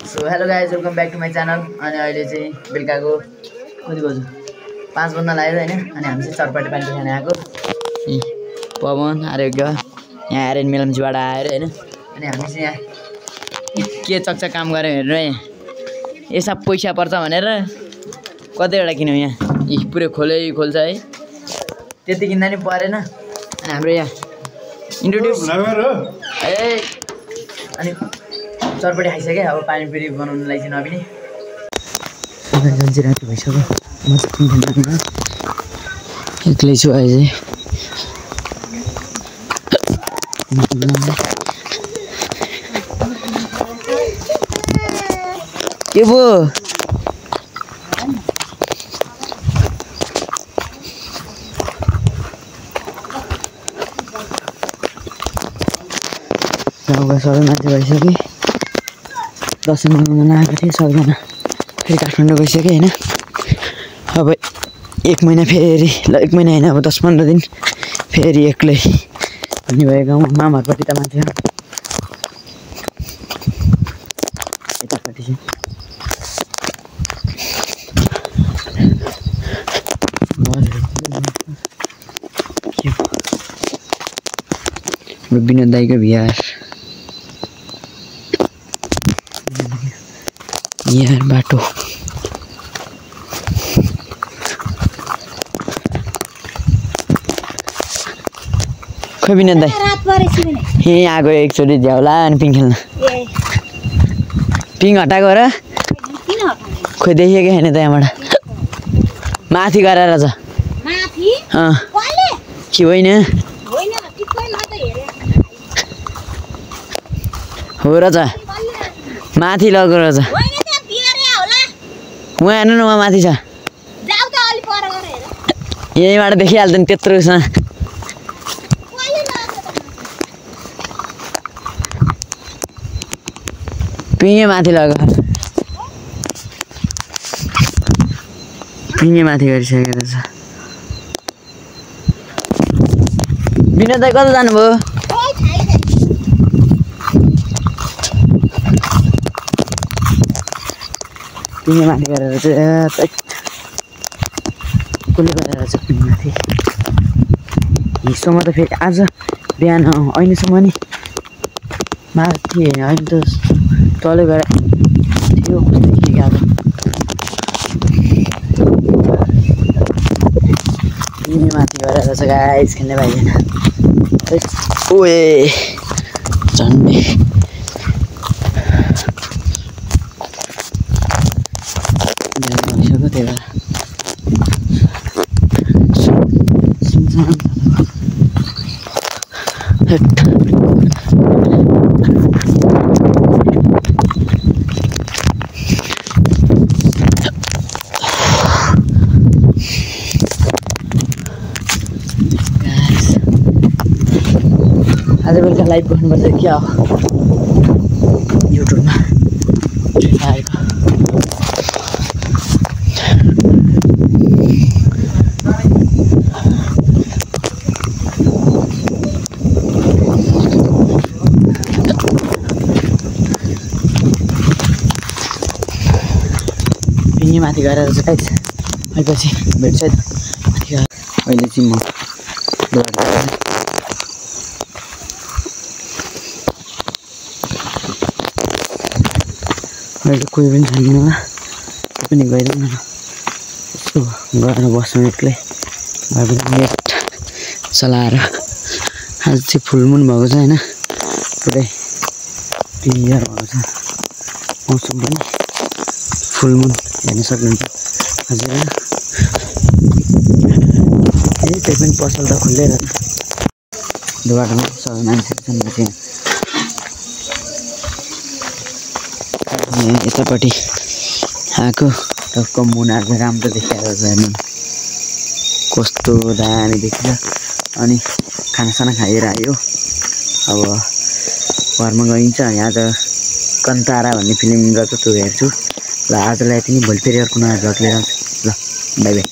So hello guys welcome back to my channel. अनि अहिले चाहिँ बेलुकाको कति बज्यो 5 बज्न लाग्यो हैन। अनि हामी चाहिँ चटपटे पानी खान आएको पवन आरोग्य यहाँ आर्यन मेलम्चीबाट आएर हैन। अनि हामी चाहिँ यहाँ के चकचक काम गरे हेरेर यसमा पैसा पर्छ भनेर कतिवटा किन्यौँ यहाँ पुरै खोल्छ है त्यति किन्दा नि परेन। अनि हाम्रो यहाँ इन्ट्रोड्युस ए अनि चटपटी खाइसक्यो अब पानी पुरी बनाउनुलाई चाहिँ नबिने राति भइसक्यो म चाहिँ एक्लै छु अहिले के पो गाउँका सबै मान्छे भइसक्यो दसैँ मनाउन आएको थिएँ सबैजना फेरि काठमाडौँ गइसक्यो होइन। अब 1 महिना फेरि ल 1 महिना होइन अब 10-15 दिन फेरि एक्लै भन्ने भयो गाउँमा मामाहरूपट्टि त मान्छे यतापट्टि चाहिँ विनोद दाईको बिहार यहाँ बाटो खै विनोद दाई यहीँ आएको एकचोटि झ्याउला अनि पिङ खेल्न पिङ हटाएको र खोइ देखेको छैन त्यहाँबाट माथि गरेर छ के होइन हो र छ माथि लगेको रहेछ उहाँ हेर्नु न उहाँ माथि छ यहीँबाट देखिहाल्छ नि त्यत्रो छ पिङे माथि लगेको पिङे माथि गरिसकेको रहेछ। विनोद दाई कता जानुभयो पिङे माथि गरेर चाहिँ कसले गरेर चाहिँ पिङ माथि हिस्सोमा त फेरि आज बिहान अहिलेसम्म नि माथि होइन अहिले त तलै गएर थियो कस्तो के गएको पिङे माथि गरेर चाहिँ गाइस खेल्ने पाइँदैन ओए झन्डै भइसक्यो त्यही भएर आज बेलुका लाइभ गर्नुपर्छ क्या हो युट्युबमा आएको पिङे माथि गरेर चाहिँ अलिपछि भेट्छ माथि गएर अहिले चाहिँ म अहिले कोही पनि छैन होला पनि गइरहनु न यसो गएर बस्नु एक्लै भए पनि नेट चलाएर आज चाहिँ फुलमुन भएको छ होइन पुरै क्लियर भएको छ मौसम पनि फुलमुन हेर्न सक्नुहुन्छ हजुर त्यही पनि पसल त खुल्लै रहेछ बाटोमा सबै मान्छेहरू छन् त्यहाँ यतापट्टि आएको टक्क मुना चाहिँ राम्रो देखिएको छ हेर्नु कस्तो दामी देखिन्छ। अनि खानासाना खाएर आयो अब घरमा गइन्छ। अनि आज कन्तारा भन्ने फिल्म रहेछ त्यो हेर्छु ल। आजलाई यति नै, भोलि फेरि अर्को नयाँ भ्लग लिएर आउँछु ल। By by.